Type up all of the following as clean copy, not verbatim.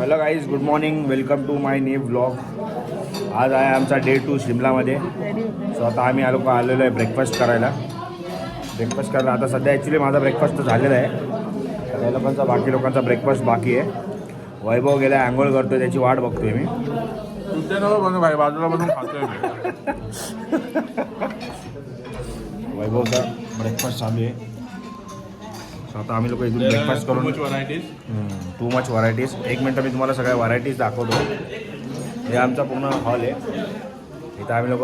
Hello guys, good morning. Welcome to my new blog. आज आहे आमचा डे 2 शिमलामध्ये. सो आता आम्ही आलेलो आहे ब्रेकफास्ट करायला. आता सध्या ॲक्च्युली माझा ब्रेकफास्ट झालेला आहे. काही लोकांचा बाकी लोकांचा ब्रेकफास्ट बाकी आहे. वैभव गेला आंघोळ करतोय, त्याची वाट बघतोय मी. भाई बाजूला बनवून खातोय वैभवचा ब्रेकफास्ट चालू आहे. आता आम्ही लोक इथून ब्रेकफास्ट करून टू मच व्हरायटीज. एक मिनटं मी तुम्हाला सगळ्या व्हरायटीज दाखवतो. हे आमचा पूर्ण हॉल आहे. इथं आम्ही लोक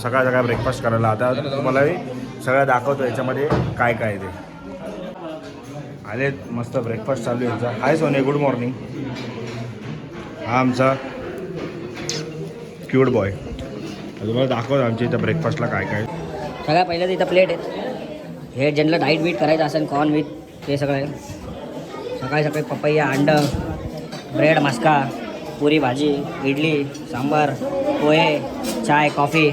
सगळा ब्रेकफास्ट करायला. आता तुम्हाला सगळं दाखवतो याच्यामध्ये काय काय ते आले. मस्त ब्रेकफास्ट चालू आहे यांचा. हाय सोने, गुड मॉर्निंग. हा आमचा क्यूट बॉय. तुम्हाला दाखवतो आमच्या इथं ब्रेकफास्टला काय काय. सगळ्यात पहिलं तर इथं प्लेट आहे. हे ज्यांना डाईट बीट करायचं असेल कॉर्न विथ ते सगळं. सकाळी सकाळी पपैया, अंड, ब्रेड, मस्का, पुरी भाजी, इडली, सांबार, पोहे, चाय, कॉफी.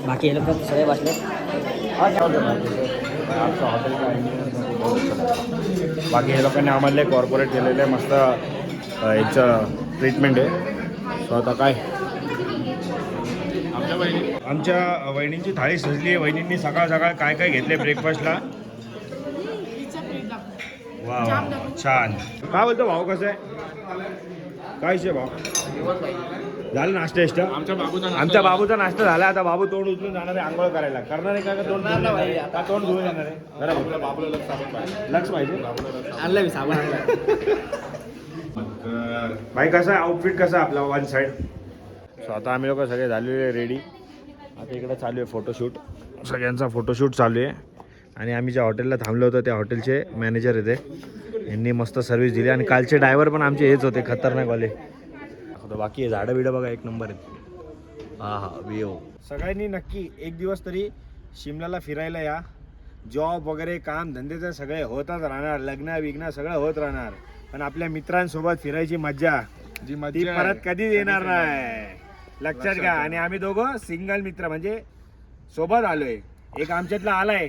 बाकी हे लोक सगळे बसले. बाकी हे लोकांनी आम्हाला कॉर्पोरेट केलेलं आहे. मस्त याचं ट्रीटमेंट आहे. सो आता काय आमच्या वहिनींची थाळी सजली आहे. वहिनींनी सकाळ काय काय घेतले ब्रेकफास्टला. वा वा, छान. काय बोलतो भाऊ, कसं आहे, काय शे भाऊ? झालं नाश्ता इष्ट? आमच्या बाबूचा नाश्ता झाला. आता बाबू तोंड उचलून जाणार आहे आंघोळ करायला. करणार आहे का तोंड? आता तोंड धुवून येणार आहे. बरोबर, लक्ष पाहिजे. आणलं मी साबण आणलं. भाई कसं आहे आउटफिट, कसं आपला वन साईड. सो आता आम्ही लोक सगळे झालेले रेडी. आता इकडे चालू आहे फोटोशूट. सगळ्यांचा फोटोशूट चालू आहे. आणि आम्ही ज्या हॉटेलला थांबलो होतो त्या हॉटेलचे मॅनेजर येते. यांनी मस्त सर्व्हिस दिली. आणि कालचे ड्रायव्हर पण आमचे हेच होते, खतरनाकवाले. बाकी आहे झाडं बिडं बघा, एक नंबर आहेत. हा हा, विओ. सगळ्यांनी नक्की एक दिवस तरी शिमल्याला फिरायला या. जॉब वगैरे काम धंद्याचं सगळे होतच राहणार, लग्न विग्न सगळं होत राहणार. पण आपल्या मित्रांसोबत फिरायची मज्जा ती परत कधीच येणार नाही, लक्षात घ्या. आणि आम्ही दोघं सिंगल मित्र, म्हणजे सोबत आलोय. एक आमच्यातला आलाय,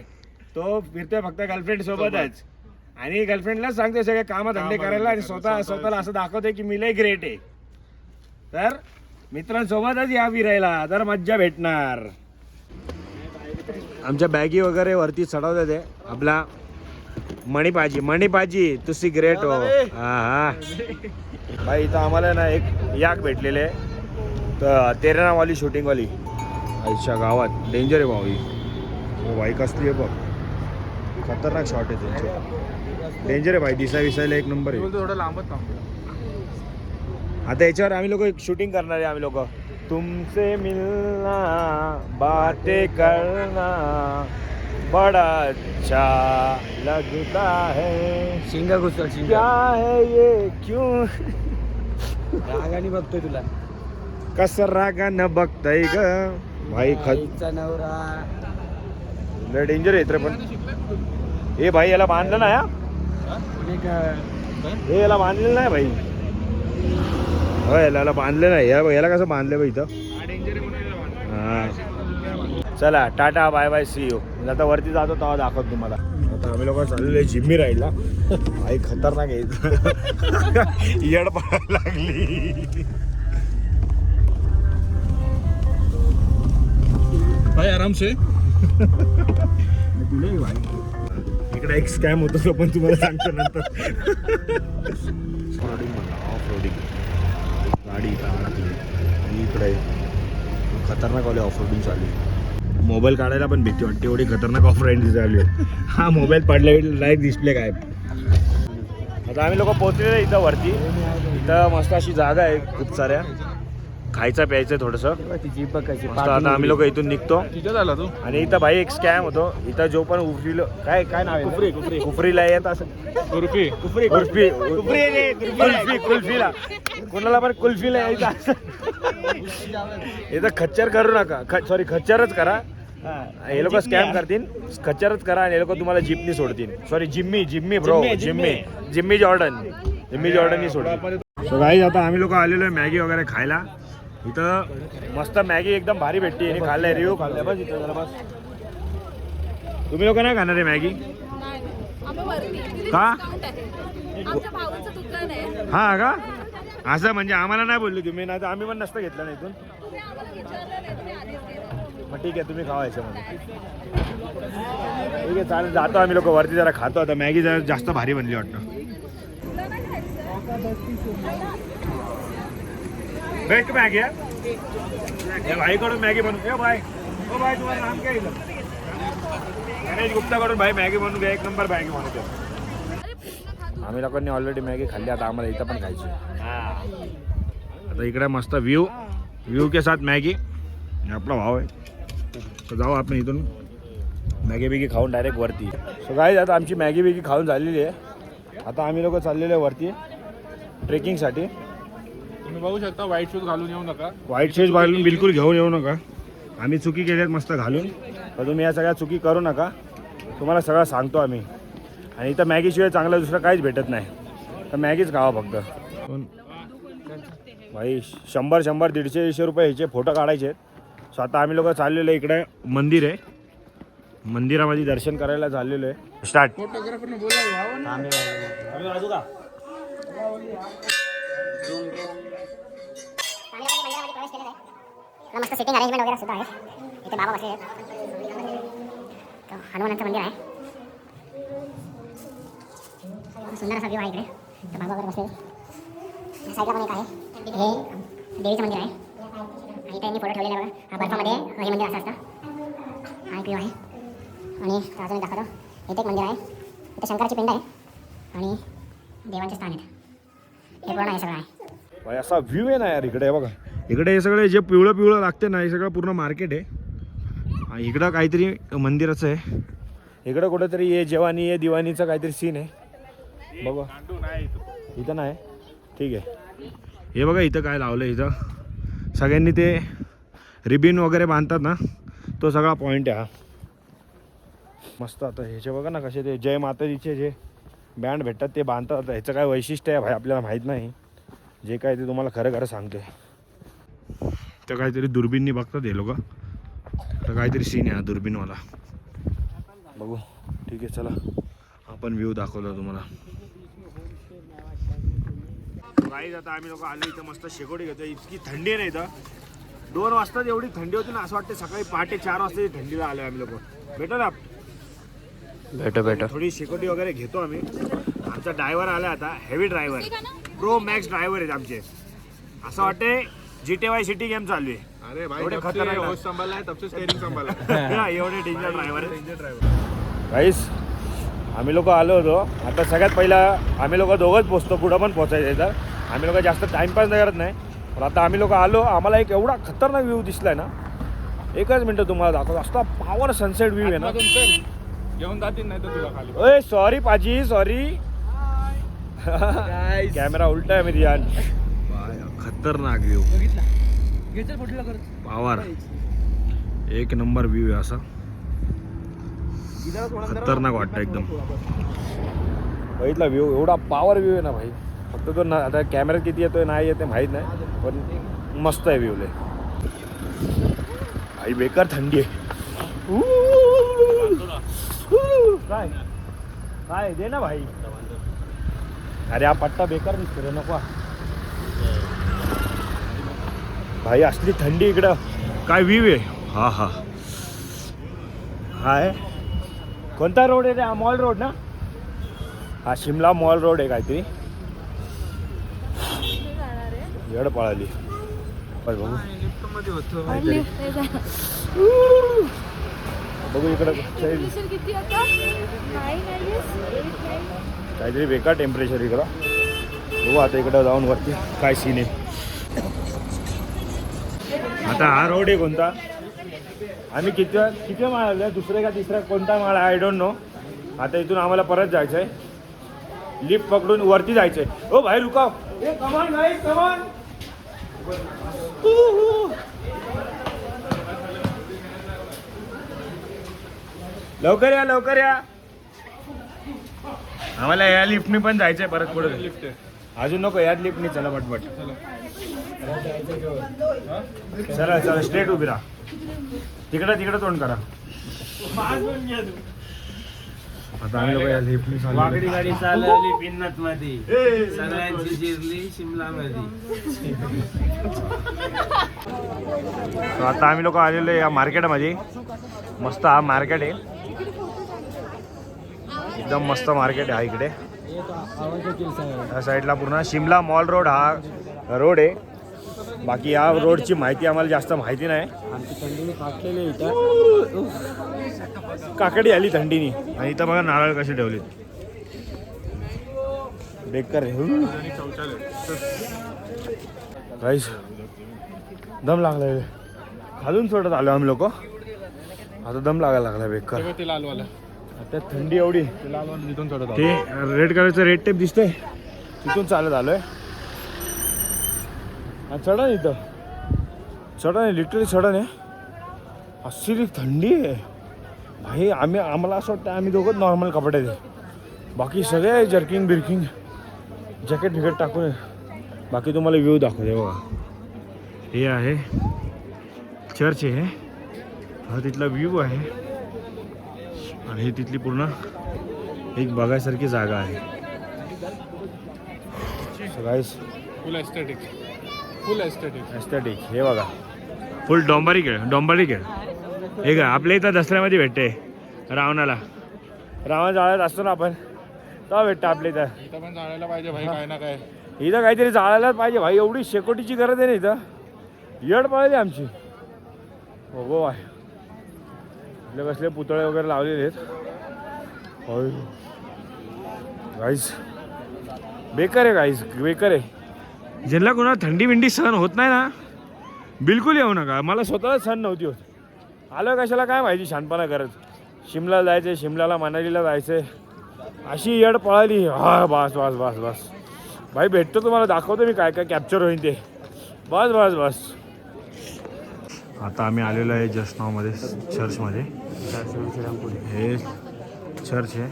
तो फिरतोय फक्त गर्लफ्रेंड सोबतच. आणि गर्लफ्रेंडलाच सांगतोय सगळे काम धंदे करायला. आणि स्वतःला असं दाखवतोय की मी लय ग्रेट आहे. तर मित्रांसोबतच या फिरायला, तर मज्जा भेटणार. आमच्या बॅगी वगैरे वरती चढवतात ते. आपला मणिपाजी तुसी ग्रेट हो. हा हा भाई, इथं आम्हाला ना एक याक भेटलेले तर तेरनावाली शूटिंगवाली. आईच्या गावात डेंजर आहे भाऊ. ही बाईक असली आहे बघ, खतरनाक शॉट आहे त्यांचे. डेंजर आहे भाई, दिसायला एक नंबर आहे. थोडं लांबच थांबतो. आता याच्यावर आम्ही लोक एक शूटिंग करणार आहे. आम्ही लोक तुमसे मिलना बातें करना बड़ा अच्छा लगता है. शिंग घुसळ शिंग. क्या है ये क्यों रागाने बघतोय तुला. कसं रागानं बघताय ग भाई. आईचा नवरा लय डेंजर आहे तर. पण हे भाई याला बांधलं ना, हे याला बांधलेलं नाही भाई. हो, याला बांधलं नाही. याला कसं बांधलं भाई इथं. हा, चला tata bye bye, see you. आता वरती जातो तेव्हा दाखवतो तुम्हाला. आता आम्ही लोक चाललेलो जिम्मी राईडला. भाई खतरनाक आहे. येड पडायला लागली भाई, आराम से. इकडे एक स्कॅम होतो तो पण तुम्हाला सांगतो नंतर. ऑफ रोडिंग गाडी इकडे खतरनाक वाले ऑफ रोडिंग चालू आहे. मोबाईल काढायला पण भीती वाटते, एवढी खतरनाक ऑफ राईडिंग चालू आहे. हा मोबाईल पडला लाईव्ह डिस्प्ले काय. आता आम्ही लोक पोहोचलेले इथं वरती. इथं मस्त अशी जागा आहे, खूप साऱ्या खायचं प्यायचं थोडंसं. आता आम्ही लोक इथून निघतो. झाला तू. आणि इथं भाई एक स्कॅम होतो. इथं जो पण उफरीला काय नाव आहे, कुफरीला येत असं. कुल्फीला कोणाला पण कुल्फीला यायचं असं. इथं खच्चर करू नका, सॉरी खच्चरच करा. हे लोक स्कॅम करतील, खच्चरच करा. आणि हे लोक तुम्हाला जिपनी सोडतील. सॉरी जिम्मी ब्रो, जिम्मी जॉर्डननी सोडतील. सो गाईज, आता आम्ही लोक आलेलो आहे मॅगी वगैरे खायला. इथं मस्त मॅगी एकदम भारी भेटते. आणि खाल्लाय, रिव्ह्यू खाल्लाय. बस इथं जरा बस. तुम्ही लोक नाही खाणार आहे मॅगी का? आमच्या भाऊचं दुकान आहे. हा का असं म्हणजे आम्हाला नाही बोलले तुम्ही, नाही तर आम्ही पण नसतं घेतलं नाही इथून. तुम्ही आम्हाला विचारलं नाही, तुम्ही आधीच गेला. मग ठीक आहे तुम्ही खावा याच्यामध्ये. ठीक आहे चालेल, जातो आम्ही लोक वरती, जरा खातो आता. मॅगी जरा जास्त भारी बनली वाटतं. तुला नाही खायचं? बेस्ट मॅगी आहे. या भाईकडून मॅगी बनवून घ्या. भाई हो भाई, तुम्हाला नाम काय येतं? गणेश गुप्ताकडून भाई मॅगी बनवून घ्या. एक नंबर मॅगी बनवतो. अरे पूर्ण खा तू. आम्ही लोकांनी ऑलरेडी मॅगी खाल्ली, आता आम्हाला इथं पण खायची. आता इकडे मस्त व्ह्यू के साथ मॅगी. आपला भाव आहे, तर जाऊ आपण इथून मॅगी बिगी खाऊन डायरेक्ट वरती. सो गाईज आता आमची मॅगी बिगी खाऊन झालेली आहे. आता आम्ही लोक चाललेले आहे वरती ट्रेकिंगसाठी. तुम्ही बघू शकता व्हाईट शूज घालून येऊ नका. व्हाईट शूज घालून बिलकुल घेऊन येऊ नका. आम्ही चुकी केल्यात मस्त घालून, तर तुम्ही या सगळ्या चुकी करू नका. तुम्हाला सगळं सांगतो आम्ही. आणि इथं मॅगीशिवाय चांगलं दुसरं काहीच भेटत नाही, तर मॅगीच खावा फक्त. भाई 100-150-150 रुपये ह्याचे फोटो काढायचे आहेत. सो आता आम्ही लोक चाललेलो आहे, इकडे मंदिर आहे, मंदिरामध्ये दर्शन करायला चाललेलो आहे. स्टार्ट. फोटोग्राफरने बोलावं ना. मस्त सिटिंग अरेंजमेंट वगैरे सुद्धा आहे. इथे बाबा बसले आहेत. तर हनुमानाचं मंदिर आहे. सुंदर असा व्ह्यू आहे इकडे. तर बाबा वगैरे बसले. साईडला पण एक आहे, हे देवीचं मंदिर आहे. आणि त्यांनी फोटो ठेवलेला बघा. हा बर्फामध्ये हे मंदिर असं असतं. हा एक व्ह्यू आहे. आणि अजून दाखवतो, इथे एक मंदिर आहे. इथे शंकराची पिंड आहे आणि देवांचे स्थान आहेत. हे पूर्ण हे सगळं आहे. भाई असा व्ह्यू आहे ना यार इकडे. हे बघा इकडे हे सगळे जे पिवळं लागते ना, हे सगळं पूर्ण मार्केट आहे. आणि इकडं काहीतरी मंदिराचं आहे. इकडं कुठेतरी ये जवानी ये दिवाणीचं काहीतरी सीन आहे. बघा इथं नाही, ठीक आहे. हे बघा इथं काय लावलं आहे. इथं सगळ्यांनी ते रिबिन वगैरे बांधतात ना, तो सगळा पॉईंट आहे हा. मस्त. आता ह्याचे बघा ना कसे ते जय माताजीचे जे बँड भेटतात ते बांधतात. ह्याचं काय वैशिष्ट्य आहे भाई आपल्याला माहीत नाही. जे काय ते तुम्हाला खरं सांगतोय. तर काहीतरी दुर्बीननी बघतात हे लोक. तर काहीतरी सीन आहे हा दुर्बीनवाला. बघू ठीक आहे चला, आपण व्ह्यू दाखवतो तुम्हाला. गाईज आता आम्ही लोक आलो इथं, मस्त शेकोटी घेतो. इतकी थंडी आहे ना इथं. 2 वाजता एवढी थंडी होती ना, असं वाटतं सकाळी पहाटे 4 वाजता थंडीला आलो आम्ही लोक. भेटो ना, भेटो थोडी शेकोटी वगैरे घेतो आम्ही. आमचा ड्रायव्हर आला आता, heavy driver, pro max driver आहेत आमचे. असं वाटते GTA सिटी गेम चालू आहे. अरे भाई एवढे जब से खतरनाक होश संभाला है तब से स्टीयरिंग संभाला है. एवढे डेंजर ड्रायव्हर आहे. गाईस आम्ही लोक आलो होतो. आता सगळ्यात पहिला आम्ही लोक दोघंच पोचतो, पुढं पण पोचायचं. तर आम्ही लोक जास्त टाइमपास नाही करत नाही. पण आता आम्ही लोक आलो, आम्हाला एक एवढा खतरनाक व्ह्यू दिसलाय ना. एकच मिनटं तुम्हाला दाखवतो. असता पॉवर सनसेट व्ह्यू आहे ना. घेऊन जातील नाही तर तुला खाली. ओय सॉरी पाजी, सॉरी. कॅमेरा उलटा आहे मेरी यार. खतरनाक व्ह्यू, पॉवर, एक नंबर व्ह्यू आहे असा. खतरनाक वाटतं एकदम. बघितला व्ह्यू, एवढा पॉवर व्ह्यू आहे ना भाई. फक्त तो ना आता कॅमेऱ्यात किती येतोय नाही येते माहीत नाही, पण मस्त आहे व्ह्यू लय. भाई बेकार थंडी आहे. काय काय दे ना भाई. अरे हा पट्टा बेकार दिसतो रे, नको भाई. असली थंडी इकडं. काय व्ह्यू आहे. हा हा हाय. कोणता रोड आहे रे हा? मॉल रोड ना. हा शिमला मॉल रोड आहे काहीतरी. एवढं पळाली बघू. बघू इकडं किती आता? काहीतरी बेकार टेम्परेचर इकडं. बघू आता इकडं जाऊन वरती काय सीन आहे. आता हा रोड आहे कोणता, आम्ही किती माळ आलो, दुसरे का तिसरा कोणता माळ आय डोंट नो. आता इथून आम्हाला परत जायचं आहे, लिफ्ट पकडून वरती जायचं आहे. ओ भाई रुकाव, कमान भाई कमान. लवकर या लवकर या. आम्हाला या लिफ्टनी पण जायचंय परत पुढे. लिफ्ट अजून नको, याच लिफ्टनी चला पटपट. चला चला स्ट्रेट उभी राहा. तिकडं तोंड करा. आता आम्ही लोक या लिफ्टनी चाललो. वाकडी गाडी चालवली पिन्नत मध्ये, सगळ्यांची जिरली शिमला मध्ये. तर आता आम्ही लोक आलेलो आहे या मार्केटमध्ये. मस्त हा मार्केट आहे, एकदम मस्त मार्केट आहे इकडे. या साईडला पूर्ण शिमला मॉल रोड हा रोड आहे. बाकी या रोडची माहिती आम्हाला जास्त माहिती नाही. काकडी आली थंडीनी. आणि इथं बघा नारळ कसे ठेवले बेकार काहीच दम लागलाय. खालून सोडत आलो आम्ही लोक. आता दम लागायला लागला बेकार. ते लालवाला, आता थंडी एवढी. ते लालवाला तिथून चढत ते रेड कलरचं रेड टेप दिसतंय तिथून चालत आलोय. चढण इथं चढण आहे, लिटरली चढण आहे. अशी थंडी आहे भाई. आम्हाला असं वाटतं आम्ही दोघंच नॉर्मल कपडे दे, बाकी सगळे जर्किंग बिर्किंग जॅकेट बिकेट टाकून आहे. बाकी तुम्हाला व्ह्यू दाखवते बघा. हे आहे चर्च आहे, हा तिथला व्ह्यू आहे. आणि ही तिथली पूर्ण एक बघायसारखी जागा आहे. Guys full aesthetic, full aesthetic. Aesthetic. हे बघा फुल डोंबारी खेळ. हे का आपल्या इथं दसऱ्यामध्ये भेटते रावणाला. रावण जाळत असतो ना आपण, तेव्हा भेटतं आपल्या इथं. इथं पण जाळायला पाहिजे भाई काय ना काय. इथं काहीतरी जाळायलाच पाहिजे भाई. एवढी शेकोटीची गरज आहे ना इथं. येड पाहिजे आमची. हो आहे आपले कसले पुतळे वगैरे लावलेले आहेत. होय गाईस बेकार आहे गाईस, बेकार आहे. ज्यांना कोणाला थंडी बिंडी सहन होत नाही ना बिलकुल येऊ नका. मला स्वतःला सहन नव्हती होत. आलं कशाला काय माहिती शानपणा करत. शिमला जायचं, शिमल्याला मनालीला जायचं, अशी येड पळाली. हा बस बस बस बस भाई. भेटतो तुम्हाला दाखवतो मी काय काय कॅप्चर होईल ते. बस बस बस. आता आम्ही आलेलो आहे जस्ट नावमध्ये चर्चमध्ये. हे चर्च आहे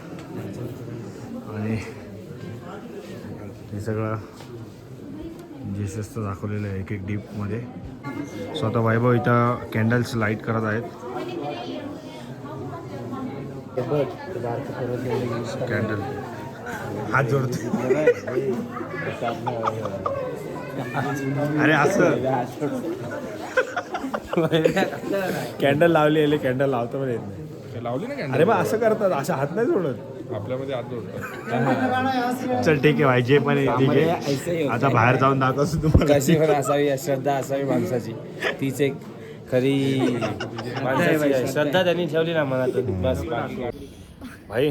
आणि हे सगळं जेससचं दाखवलेलं आहे एक एक डीपमध्ये. स्वतः वैभव इथं कॅन्डल्स लाईट करत आहेत. कॅन्डल हात जोडतो. अरे असं कॅन्डल लावलेले, कॅन्डल लावतो पण येत नाही. ते लावली ना अरे बा असं करतात, असं हात नाही जोडत. आपल्यामध्ये हात जोडतात. चल ठीक आहे भाई, जे पण आहे ठीक आहे. आता बाहेर जाऊन दाखवतो तुम्हाला कशी पण असावी श्रद्धा असावी माणसाची. तीच एक खरी माणसाची आहे. श्रद्धा त्यांनी ठेवली ना मनातून बस. भाई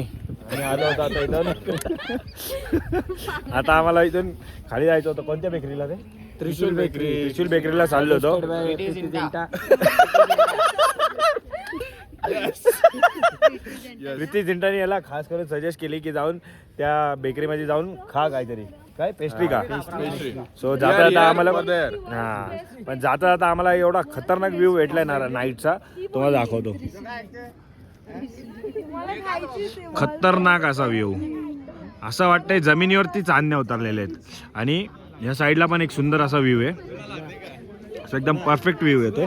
आणि आलो होतो आता इथून. आता आम्हाला इथून खाली जायचं होतं. कोणत्या बेकरीला? ते त्रिशूल बेकरी. त्रिशूल बेकरीला चाललो होतो. प्रीती झिंटाने याला खास करून सजेस्ट केली की जाऊन त्या बेकरीमध्ये जाऊन खा काहीतरी. काय पेस्ट्री का. सो जाता जाता आम्हाला पण जाता जाता आम्हाला एवढा खतरनाक व्ह्यू भेटलाय ना नाईटचा, तुम्हाला दाखवतो. खतरनाक असा व्ह्यू. असं वाटतंय जमिनीवरती चांदण्या उतरलेले आहेत. आणि ह्या साईडला पण एक सुंदर असा व्ह्यू आहे. एकदम परफेक्ट व्ह्यू येतो.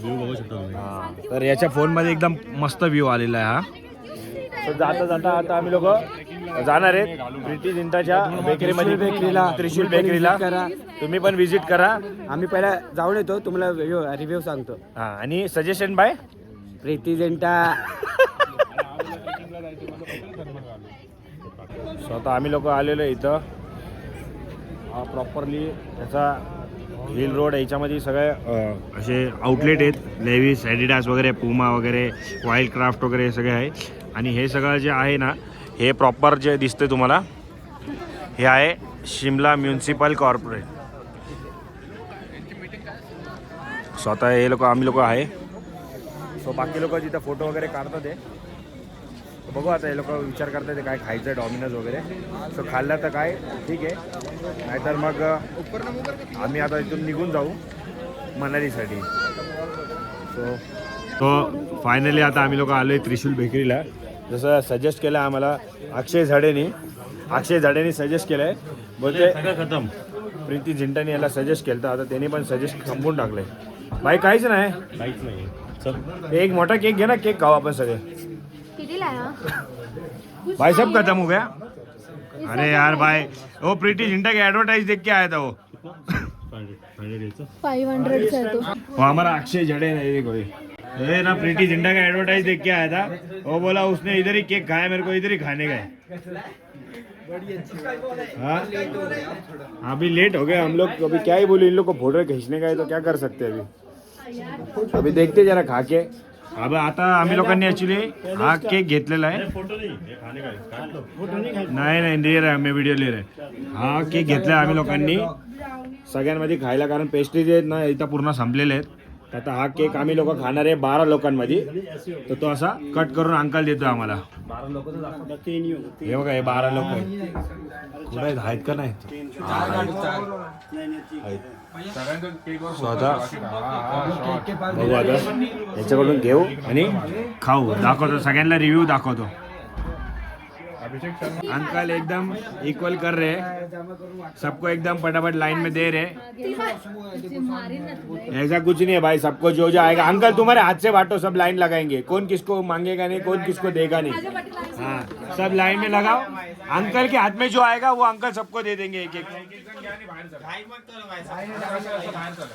व्ह्यू बघू शकतो. तर याच्या फोनमध्ये एकदम मस्त व्ह्यू आलेला आहे हा. तर जाता जाता आता आम्ही लोक जाणार आहेत प्रीती झिंटाच्या बेकरीमध्ये, त्रिशूल बेकरीला. तुम्ही पण व्हिजिट करा. आम्ही पहिला जाऊन येतो, तुम्हाला रिव्ह्यू सांगतो. हा आणि सजेशन बाय प्रीती झिंटा. स्वतः आम्ही लोक आलेलो इथं. हा प्रॉपरली त्याचा हिल रोड आहे. याच्यामध्ये सगळे असे आउटलेट आहेत. लेविस, ॲडिडास वगैरे, पुमा वगैरे, वाईल्ड क्राफ्ट वगैरे हे सगळे आहे. आणि हे सगळं जे आहे ना, हे प्रॉपर जे दिसते तुम्हाला, हे आहे शिमला म्युन्सिपल कॉर्पोरेट. स्वतः हे लोक आम्ही लोक आहे. सो बाकी लोक जिथं फोटो वगैरे काढतात ते बघू. आता हे लोक विचार करतात ते काय खायचं, डॉमिनोज वगैरे. सो खाल्लं तर काय ठीक आहे, नाहीतर मग आम्ही आता इथून निघून जाऊ मनालीसाठी. सो फायनली आता आम्ही लोक आलो आहे त्रिशूल बेकरीला. जसं सजेस्ट केलं आम्हाला अक्षय झाडेनी सजेस्ट केलं आहे. बोलते खतम. प्रीती झिंटाने याला सजेस्ट केलं तर आता त्यांनी पण सजेस्ट संपून टाकलं आहे. बाई काहीच नाही. एक मोठा केक घे ना, केक खाऊ आपण सगळे. लाया भाई सब खत्म हो गया। अरे यार भाई वो प्रीति जिंटा की एडवर्टाइज देख के आया था वो। 500 से तो वो हमारा अक्षय जड़े नहीं देखो ये ना प्रीति जिंटा का एडवर्टाइज देख के आया था। वो बोला उसने इधर ही केक खाया, मेरे को इधर ही खाने का है। हाँ अभी लेट हो गया हम लोग, अभी क्या ही बोले, इन लोग को फोटो खींचने का है तो क्या कर सकते हैं अभी देखते जरा खा के। अब आता आम्ही लोकांनी ऍक्च्युली हा केक घेतलेला आहे। नाही ले रहा मी व्हिडिओ ले रहा हा केक घेतला आम्ही लोकांनी सगळ्यांमध्ये खायला, कारण पेस्ट्रीज आहेत ना इथं पूर्ण संपलेले आहेत। तर आता हा केक आम्ही लोक खाणार आहे 12 लोकांमध्ये, तर तो असा कट करून अंकल देतो आम्हाला। हे बघा हे 12 लोक आहेत, कुठे आहेत का नाही? स्वतः बघू आता याच्याकडून घेऊ आणि खाऊ, दाखवतो सगळ्यांना रिव्ह्यू दाखवतो। अंकल एकदम इक्वल कर रहे हैं, सबको एकदम फटाफट लाइन में दे रहे। ऐसा कुछ नहीं है भाई, सबको जो जो आएगा अंकल तुम्हारे हाथ से बांटो, सब लाइन लगाएंगे, कौन किसको मांगेगा नहीं, कौन किसको देगा नहीं। हाँ सब लाइन में लगाओ, अंकल के हाथ में जो आएगा वो अंकल सबको दे देंगे एक एक।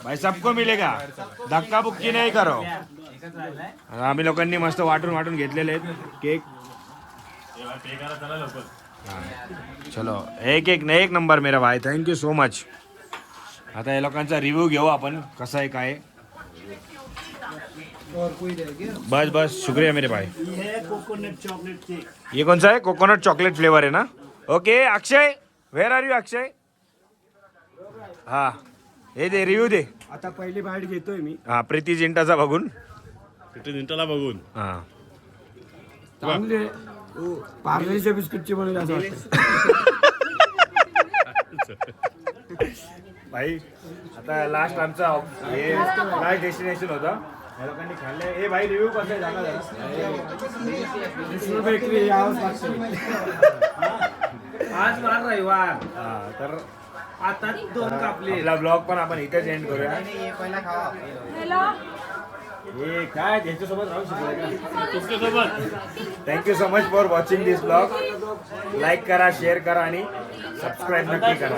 भाई सबको मिलेगा, धक्का बुक्की नहीं करो। आम्ही लोकांनी मस्त वाटून वाटून घेतलेले आहेत केक। चलो एक एक एक नंबर मेरा भाई, थँक्यू सो मच। आता या लोकांचा रिव्ह्यू घेऊ आपण कसा आहे काय। बस बस शुक्रिया मेरे भाई। ये कौन सा है? कोकोनट चॉकलेट फ्लेवर है ना? Okay Akshay, where are you Akshay? हा हे दे रिव्ह्यू दे आता पहिली बाईट घेतोय मी। हा प्रीती जिंटाचा बघून हा चांगले पार्लेच्या बिस्किटची बनवली असं वाटतं। भाई आता लास्ट आमचा हे लास्ट डेस्टिनेशन होता, या लोकांनी खाल्ले। हे भाई रिव्ह्यू कसं आहे सांगा जरा। आज वार रविवार, हा तर आता 2 कापले। आपला ब्लॉग पण आपण इथेच एंड करूया। हेलो हे काय यांच्यासोबत राहू शकतो thank you so much for watching this blog. Like करा, शेअर करा आणि सबस्क्राईब नक्की करा।